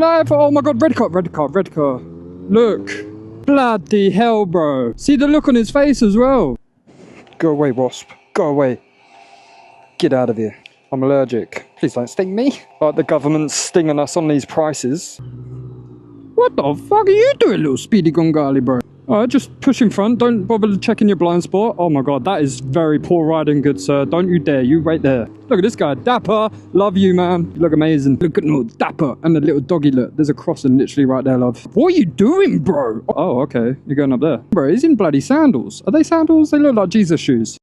life. Oh my god, red car, red car, red car. Look. Bloody hell, bro. See the look on his face as well. Go away, wasp. Go away. Get out of here. I'm allergic. Please don't sting me. Like the government's stinging us on these prices. What the fuck are you doing, little speedy gongali, bro? Alright, just push in front. Don't bother checking your blind spot. Oh my god, that is very poor riding, good sir. Don't you dare. You wait there. Look at this guy. Dapper. Love you, man. You look amazing. Look at little Dapper. And the little doggy look. There's a crossing literally right there, love. What are you doing, bro? Oh, okay. You're going up there. Bro, he's in bloody sandals. Are they sandals? They look like Jesus shoes.